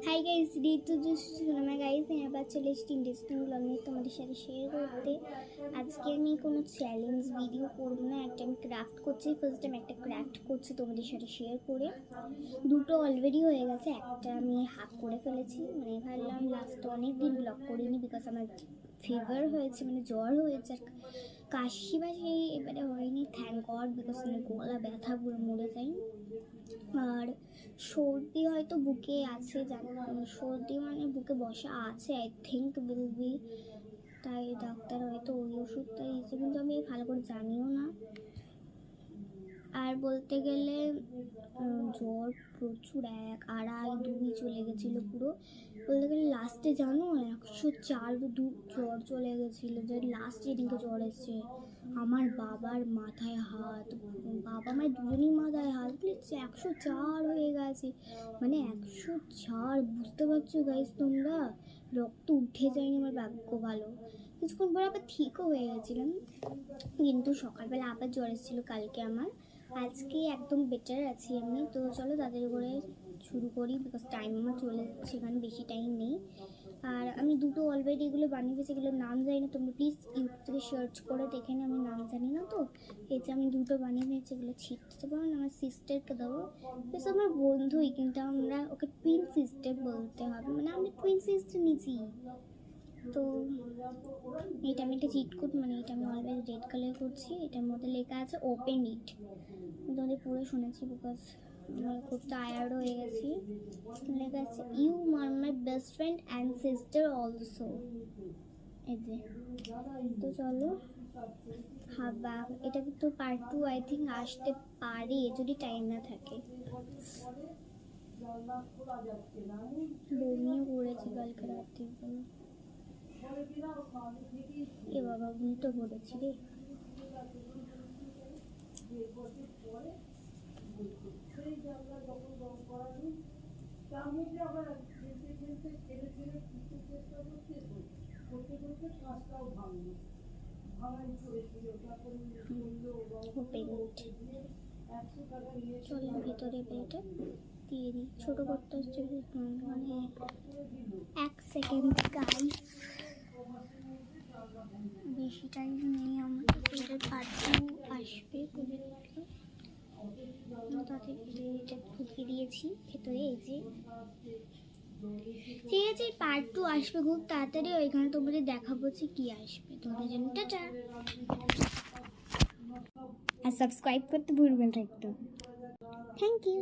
Hi guys ऋतु मैं guys यहाँ पर चले एসেছি ইন্টারেস্টিং ব্লগ নিয়ে তোমাদের সাথে শেয়ার করতে। আজকে আমি কোনো চ্যালেঞ্জ ভিডিও করব না, একটা আমি ক্রাফট করছি, ফার্স্ট টাইম একটা ক্রাফট করছি তোমাদের সাথে শেয়ার করে। দুটো অলরেডি হয়ে গেছে, একটা আমি হাফ করে ফেলেছি, মানে ভাবলাম লাস্টে অনেক দিন ব্লগ করিনি বিকজ আমার ফিভার হয়েছে, মানে জ্বর হয়েছে, আর কাশি বাসি এবারে হয়নি, থ্যাংক গড, বিকজ আমি গলা ব্যথা পুরো মরে যাই। আর সর্দি হয়তো বুকে আছে, সর্দি মানে বুকে বসা আছে, আই থিঙ্ক উইল বি, তাই ডাক্তার হয়তো ওই ওষুধটা দিয়েছে, কিন্তু আমি ভালো করে জানিও না। আর বলতে গেলে জ্বর প্রচুর, 1, 2.5, 2 চলে গেছিলো পুরো। বলতে গেলে লাস্টে জানো 104 জ্বর চলে গেছিলো, যে লাস্ট যেদিনকে জ্বর এসছে আমার বাবার মাথায় হাত, বাবা মায়ের দুজনেই মাথায় হাত, 104 হয়ে গেছে, মানে 104, বুঝতে পারছো গাইস তোমরা? রক্ত উঠে যায়নি, আমার ভাগ্য ভালো, কিছুক্ষণ পর আবার ঠিকও হয়ে গেছিলাম, কিন্তু সকালবেলা আবার জ্বর এসেছিলো কালকে আমার। আজকে একদম বেটার আছি আমি। তো চলো তাদের করে শুরু করি, বিকজ টাইম আমার চলে যাচ্ছে, এখানে বেশি টাইম নেই। আর আমি দুটো অলরেডি এগুলো বানিয়ে ফেলেছি, এগুলো নাম জানি না, তোমরা প্লিজ ইউটিউব থেকে সার্চ করে দেখে নিও, আমি নাম জানি না। তো এই যে আমি দুটো বানিয়ে ফেলেছি, এগুলো ছিটতে পারো না, আমার সিস্টারকে দেবো, বেশ আমার বন্ধুই, কিন্তু আমরা ওকে টুইন সিস্টার বলতে হবে, মানে আমি টুইন সিস্টার নিয়েছি। তো এটা আমি একটা চিট কোড, মানে এটা আমি অলওয়েজ রেড কালার করছি, এটার মধ্যে লেখা আছে ওপেন ইট, তোমাদের পুরো শুনেছি বিকজ আমি খুব টায়ার্ড হয়ে গেছি। লেখা আছে you are my best friend and sister also, এই যে। তো চলো হাবা, এটা কিন্তু পার্ট 2 আই থিঙ্ক আসতে পারে যদি টাইম না থাকে। বমিও করেছি কালকে রাত্রে, এ বাবা উল্টো পড়েছি রে। চলো ভিতরে বেটা দিয়ে দিই, ছোটো করতে হচ্ছে, মানে 1 সেকেন্ড গাইস, বেশি টাইম নেই আমাদের, এটার পার্ট 2 আসবে বলে তাদের এটা ঢুকিয়ে দিয়েছি ভেতরে, এই যে ঠিক আছে, পার্ট 2 আসবে খুব তাড়াতাড়ি, ওইখানে তোমাদের দেখাবো যে কি আসবে। তোমাদের জন্য টাটা, আর সাবস্ক্রাইব করতে ভুলবেন না একটু, থ্যাংক ইউ।